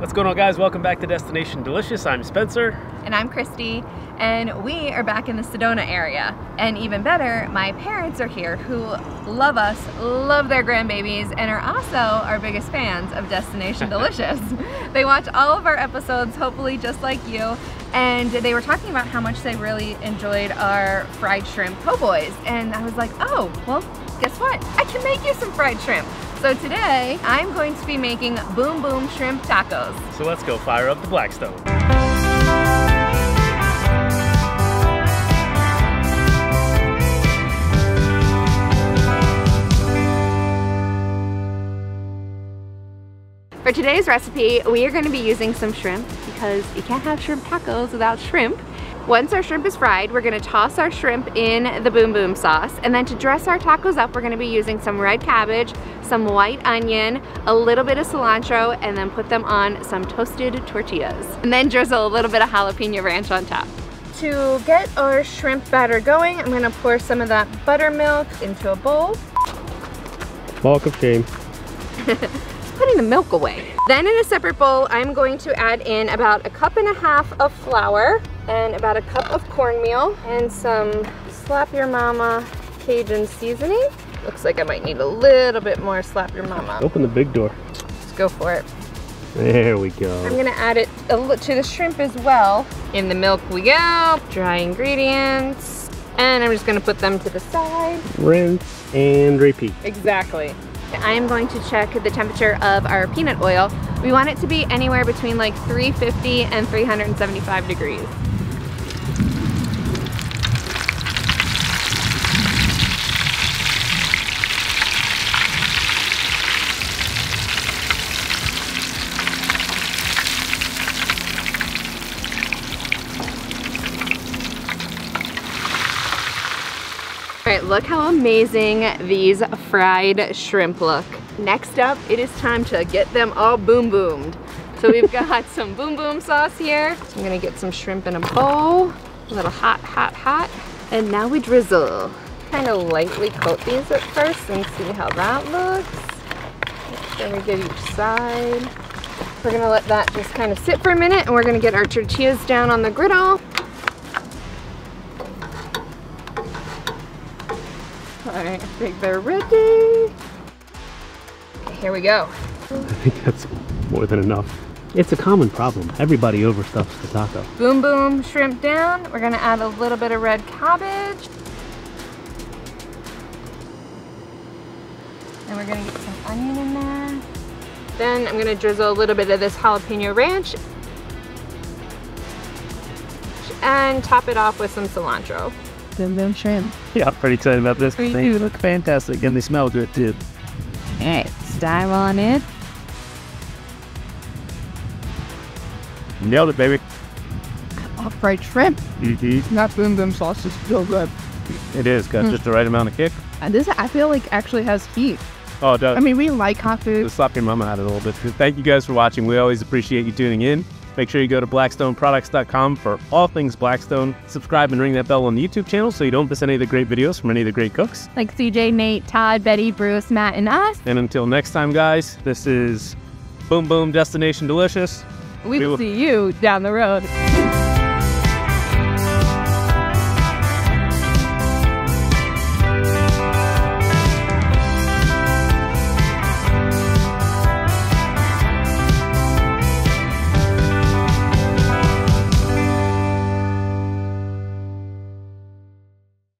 What's going on, guys? Welcome back to Destination Delicious. I'm Spencer. And I'm Christy, and we are back in the Sedona area. And even better, my parents are here who love us, love their grandbabies, and are also our biggest fans of Destination Delicious. They watch all of our episodes, hopefully just like you, and they were talking about how much they really enjoyed our fried shrimp po' boys. And I was like, oh, well, guess what? I can make you some fried shrimp. So today, I'm going to be making Boom Boom Shrimp Tacos. So let's go fire up the Blackstone. For today's recipe, we are going to be using some shrimp because you can't have shrimp tacos without shrimp. Once our shrimp is fried, we're going to toss our shrimp in the Boom Boom sauce. And then to dress our tacos up, we're going to be using some red cabbage, some white onion, a little bit of cilantro, and then put them on some toasted tortillas. And then drizzle a little bit of jalapeno ranch on top. To get our shrimp batter going, I'm going to pour some of that buttermilk into a bowl. Walk of shame. Putting the milk away. Then in a separate bowl, I'm going to add in about 1.5 cups of flour and about 1 cup of cornmeal and some Slap Your Mama Cajun seasoning. Looks like I might need a little bit more Slap Your Mama. Open the big door. Let's go for it. There we go. I'm gonna add it to the shrimp as well. In the milk we go. Dry ingredients. And I'm just gonna put them to the side. Rinse and repeat. Exactly. I am going to check the temperature of our peanut oil. We want it to be anywhere between like 350 and 375 degrees. All right, look how amazing these fried shrimp look. Next up, it is time to get them all boom boomed. So we've got some boom boom sauce here. So I'm gonna get some shrimp in a bowl. A little hot, hot, hot. And now we drizzle. Kind of lightly coat these at first and see how that looks. Make sure we get each side. We're gonna let that just kind of sit for a minute, and we're gonna get our tortillas down on the griddle. All right, I think they're ready. Okay, here we go. I think that's more than enough. It's a common problem. Everybody overstuffs the taco. Boom Boom shrimp down. We're gonna add a little bit of red cabbage. And we're gonna get some onion in there. Then I'm gonna drizzle a little bit of this jalapeno ranch and top it off with some cilantro. Boom Boom shrimp. Yeah, I'm pretty excited about this. Me They too. look fantastic and they smell good too. Alright, let's dive on in. Nailed it, baby. Fried shrimp. That Boom Boom sauce is so good. It is, got just the right amount of kick. And this, I feel like, actually has heat. Oh, it does. I mean, we like hot food. Just slap your mama out a little bit. Thank you guys for watching. We always appreciate you tuning in. Make sure you go to blackstoneproducts.com for all things Blackstone. Subscribe and ring that bell on the YouTube channel so you don't miss any of the great videos from any of the great cooks. Like CJ, Nate, Todd, Betty, Bruce, Matt, and us. And until next time, guys, this is Boom Boom Destination Delicious. We will see you down the road.